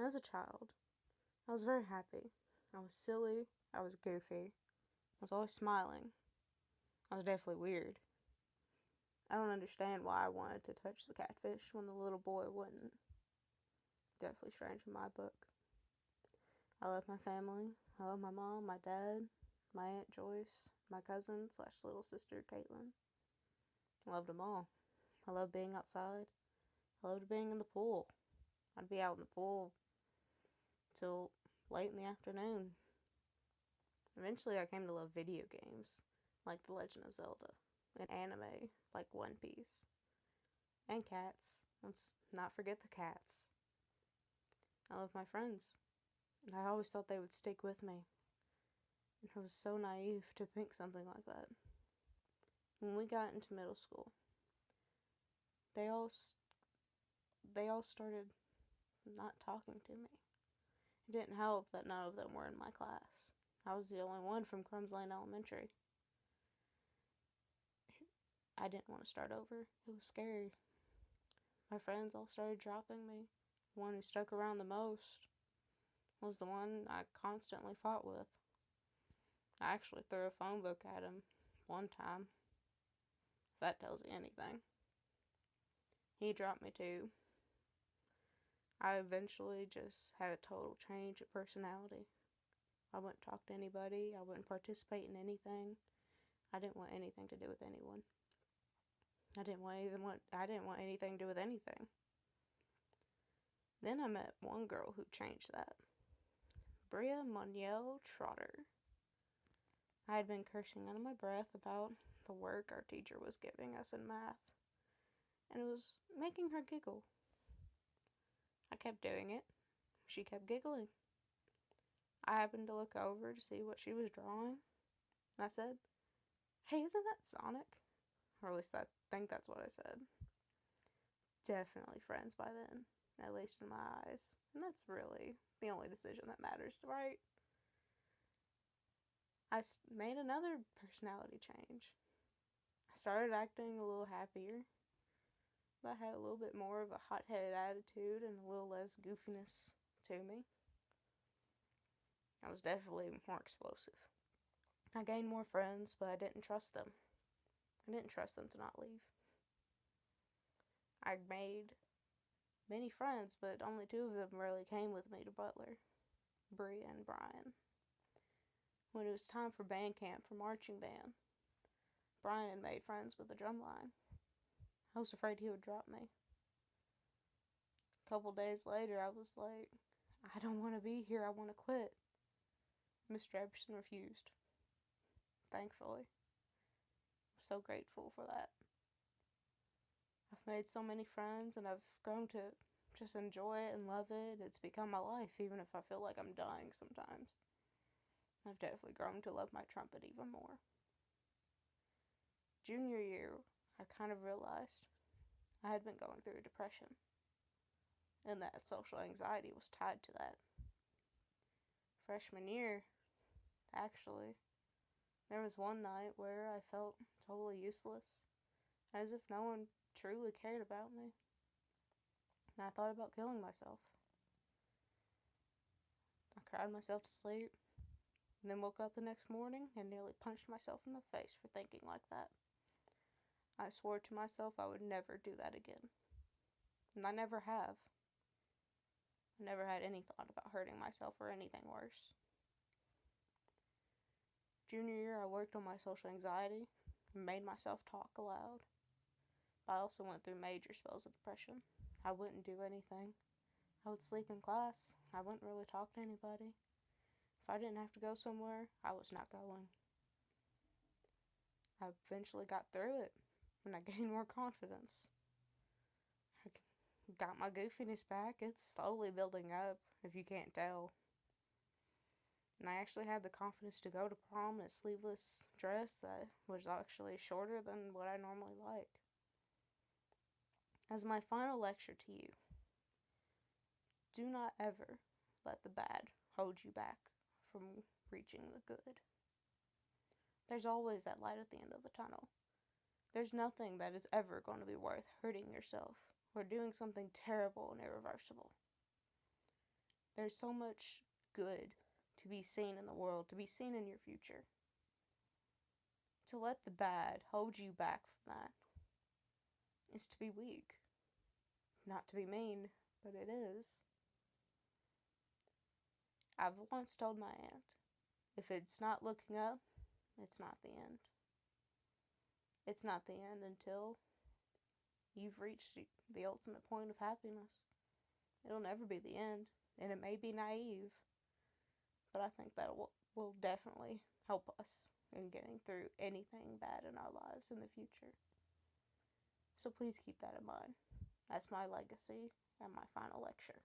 As a child, I was very happy. I was silly. I was goofy. I was always smiling. I was definitely weird. I don't understand why I wanted to touch the catfish when the little boy wouldn't. Definitely strange in my book. I love my family. I love my mom, my dad, my Aunt Joyce, my cousin / little sister Caitlin. I loved them all. I loved being outside. I loved being in the pool. I'd be out in the pool till late in the afternoon. Eventually, I came to love video games, like The Legend of Zelda, and anime, like One Piece, and cats. Let's not forget the cats. I love my friends, and I always thought they would stick with me. And I was so naive to think something like that. When we got into middle school, they all started not talking to me. It didn't help that none of them were in my class. I was the only one from Crumbs Lane Elementary. I didn't want to start over. It was scary. My friends all started dropping me. The one who stuck around the most was the one I constantly fought with. I actually threw a phone book at him one time, if that tells you anything. He dropped me too. I eventually just had a total change of personality. I wouldn't talk to anybody. I wouldn't participate in anything. I didn't want anything to do with anyone. I didn't want anything to do with anything. Then I met one girl who changed that. Bria Moniel Trotter. I had been cursing under my breath about the work our teacher was giving us in math, and it was making her giggle. I kept doing it. She kept giggling. I happened to look over to see what she was drawing, and I said, "Hey, isn't that Sonic?" Or at least I think that's what I said. Definitely friends by then, at least in my eyes. And that's really the only decision that matters, right? I made another personality change. I started acting a little happier. I had a little bit more of a hot-headed attitude and a little less goofiness to me. I was definitely more explosive. I gained more friends, but I didn't trust them. I didn't trust them to not leave. I made many friends, but only 2 of them really came with me to Butler, Bria and Brian. When it was time for band camp for marching band, Brian had made friends with the drumline. I was afraid he would drop me. A couple days later, I was like, "I don't want to be here, I want to quit." Mr. Epperson refused. Thankfully. I'm so grateful for that. I've made so many friends, and I've grown to just enjoy it and love it. It's become my life, even if I feel like I'm dying sometimes. I've definitely grown to love my trumpet even more. Junior year, I kind of realized I had been going through a depression, and that social anxiety was tied to that. Freshman year, actually, there was one night where I felt totally useless, as if no one truly cared about me. And I thought about killing myself. I cried myself to sleep, and then woke up the next morning and nearly punched myself in the face for thinking like that. I swore to myself I would never do that again. And I never have. I never had any thought about hurting myself or anything worse. Junior year, I worked on my social anxiety and made myself talk aloud. But I also went through major spells of depression. I wouldn't do anything. I would sleep in class. I wouldn't really talk to anybody. If I didn't have to go somewhere, I was not going. I eventually got through it, and I gained more confidence. I got my goofiness back. It's slowly building up, if you can't tell. And I actually had the confidence to go to prom in a sleeveless dress that was actually shorter than what I normally like. As my final lecture to you, do not ever let the bad hold you back from reaching the good. There's always that light at the end of the tunnel. There's nothing that is ever going to be worth hurting yourself or doing something terrible and irreversible. There's so much good to be seen in the world, to be seen in your future. To let the bad hold you back from that is to be weak. Not to be mean, but it is. I've once told my aunt, if it's not looking up, it's not the end. It's not the end until you've reached the ultimate point of happiness. It'll never be the end, and it may be naive, but I think that will definitely help us in getting through anything bad in our lives in the future. So please keep that in mind. That's my legacy and my final lecture.